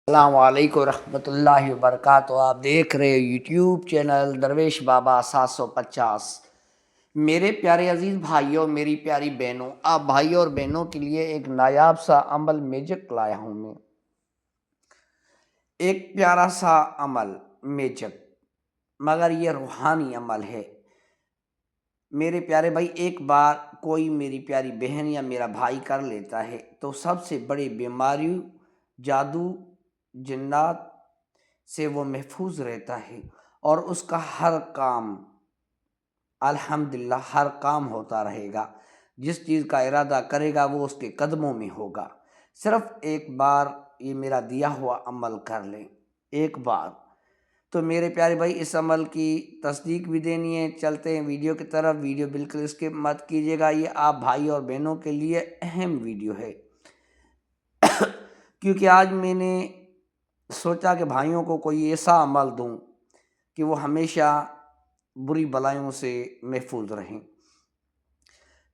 السلام علیکم ورحمۃ اللہ وبرکاتہ۔ آپ دیکھ رہے ہیں یوٹیوب چینل درویش بابا 750۔ میرے پیارے عزیز بھائیوں، میری پیاری بہنوں، آپ بھائیوں اور بہنوں کے لیے ایک نایاب سا عمل میجک لایا ہوں میں۔ ایک پیارا سا عمل میجک، مگر یہ روحانی عمل ہے۔ میرے پیارے بھائی، ایک بار کوئی میری پیاری بہن یا میرا بھائی کر لیتا ہے تو سب سے بڑی بیماری، جادو، جنات سے وہ محفوظ رہتا ہے، اور اس کا ہر کام الحمدللہ ہر کام ہوتا رہے گا۔ جس چیز کا ارادہ کرے گا وہ اس کے قدموں میں ہوگا۔ صرف ایک بار یہ میرا دیا ہوا عمل کر لیں، ایک بار۔ تو میرے پیارے بھائی، اس عمل کی تصدیق بھی دینی ہے۔ چلتے ہیں ویڈیو کی طرف۔ ویڈیو بالکل اسکپ مت کیجیے گا، یہ آپ بھائی اور بہنوں کے لیے اہم ویڈیو ہے، کیونکہ آج میں نے سوچا کہ بھائیوں کو کوئی ایسا عمل دوں کہ وہ ہمیشہ بری بلائیوں سے محفوظ رہیں۔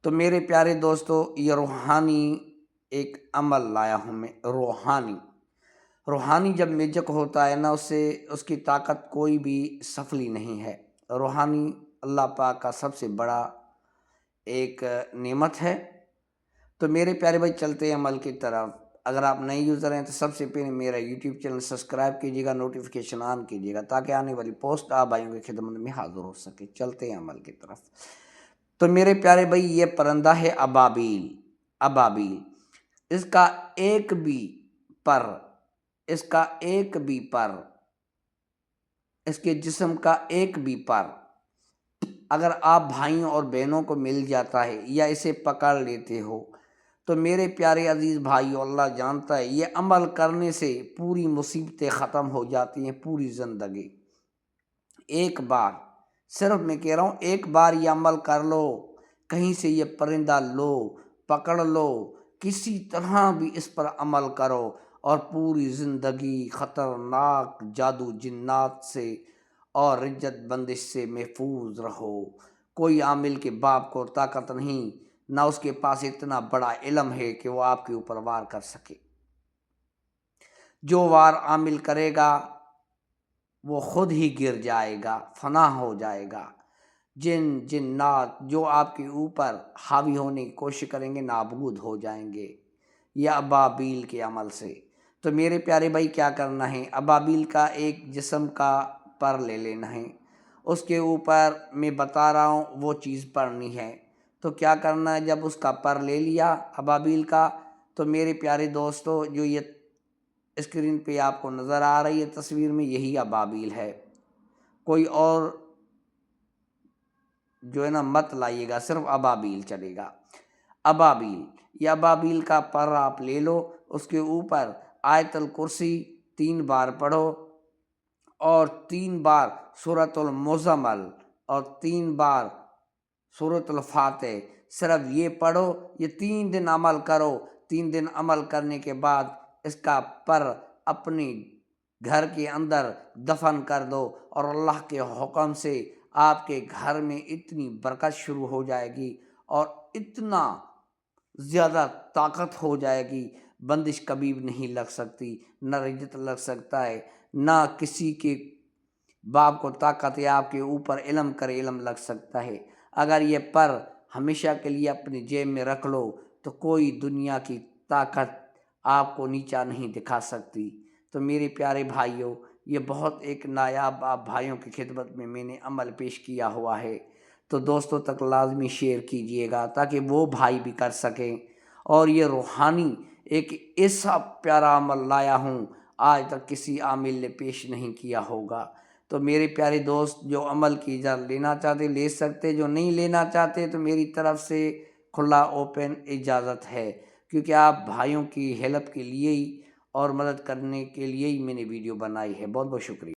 تو میرے پیارے دوستو، یہ روحانی ایک عمل لایا ہوں میں۔ روحانی جب میجک ہوتا ہے نا، اس کی طاقت کوئی بھی سفلی نہیں ہے۔ روحانی اللہ پاک کا سب سے بڑا ایک نعمت ہے۔ تو میرے پیارے بھائی، چلتے ہیں عمل کی طرف۔ اگر آپ نئے یوزر ہیں تو سب سے پہلے میرا یوٹیوب چینل سبسکرائب کیجیے گا، نوٹیفیکیشن آن کیجیے گا، تاکہ آنے والی پوسٹ آپ بھائیوں کی خدمت میں حاضر ہو سکے۔ چلتے ہیں عمل کی طرف۔ تو میرے پیارے بھائی، یہ پرندہ ہے ابابیل۔ اس کا ایک بھی پر، اس کے جسم کا ایک بھی پر اگر آپ بھائیوں اور بہنوں کو مل جاتا ہے یا اسے پکڑ لیتے ہو تو میرے پیارے عزیز بھائیو، اللہ جانتا ہے یہ عمل کرنے سے پوری مصیبتیں ختم ہو جاتی ہیں، پوری زندگی۔ ایک بار، صرف میں کہہ رہا ہوں ایک بار یہ عمل کر لو، کہیں سے یہ پرندہ لو، پکڑ لو، کسی طرح بھی اس پر عمل کرو، اور پوری زندگی خطرناک جادو جنات سے اور رجت بندش سے محفوظ رہو۔ کوئی عامل کے باپ کو طاقت نہیں، نہ اس کے پاس اتنا بڑا علم ہے کہ وہ آپ کے اوپر وار کر سکے۔ جو وار عامل کرے گا وہ خود ہی گر جائے گا، فنا ہو جائے گا۔ جنات جو آپ کے اوپر حاوی ہونے کی کوشش کریں گے نابود ہو جائیں گے، یہ ابابیل کے عمل سے۔ تو میرے پیارے بھائی، کیا کرنا ہے؟ ابابیل کا ایک جسم کا پر لے لینا ہے، اس کے اوپر میں بتا رہا ہوں وہ چیز پڑھنی ہے۔ تو کیا کرنا ہے؟ جب اس کا پر لے لیا ابابیل کا، تو میرے پیارے دوستو، جو یہ اسکرین پہ آپ کو نظر آ رہی ہے تصویر میں، یہی ابابیل ہے۔ کوئی اور جو ہے نا مت لائیے گا، صرف ابابیل چلے گا۔ یہ ابابیل کا پر آپ لے لو، اس کے اوپر آیت الکرسی 3 بار پڑھو، اور 3 بار سورۃ المزمل، اور 3 بار سورۃ الفاتح۔ صرف یہ پڑھو، یہ 3 دن عمل کرو۔ 3 دن عمل کرنے کے بعد اس کا پر اپنی گھر کے اندر دفن کر دو، اور اللہ کے حکم سے آپ کے گھر میں اتنی برکت شروع ہو جائے گی، اور اتنا زیادہ طاقت ہو جائے گی، بندش کبھی بھی نہیں لگ سکتی، نہ رجت لگ سکتا ہے، نہ کسی کے باپ کو طاقت ہے آپ کے اوپر علم لگ سکتا ہے۔ اگر یہ پر ہمیشہ کے لیے اپنی جیب میں رکھ لو تو کوئی دنیا کی طاقت آپ کو نیچا نہیں دکھا سکتی۔ تو میرے پیارے بھائیوں، یہ بہت ایک نایاب آپ بھائیوں کی خدمت میں نے عمل پیش کیا ہوا ہے، تو دوستوں تک لازمی شیئر کیجئے گا تاکہ وہ بھائی بھی کر سکیں۔ اور یہ روحانی ایک ایسا پیارا عمل لایا ہوں، آج تک کسی عامل نے پیش نہیں کیا ہوگا۔ تو میرے پیارے دوست، جو عمل کی اجازت لینا چاہتے لے سکتے، جو نہیں لینا چاہتے تو میری طرف سے کھلا اوپن اجازت ہے، کیونکہ آپ بھائیوں کی ہیلپ کے لیے ہی اور مدد کرنے کے لیے ہی میں نے ویڈیو بنائی ہے۔ بہت بہت شکریہ۔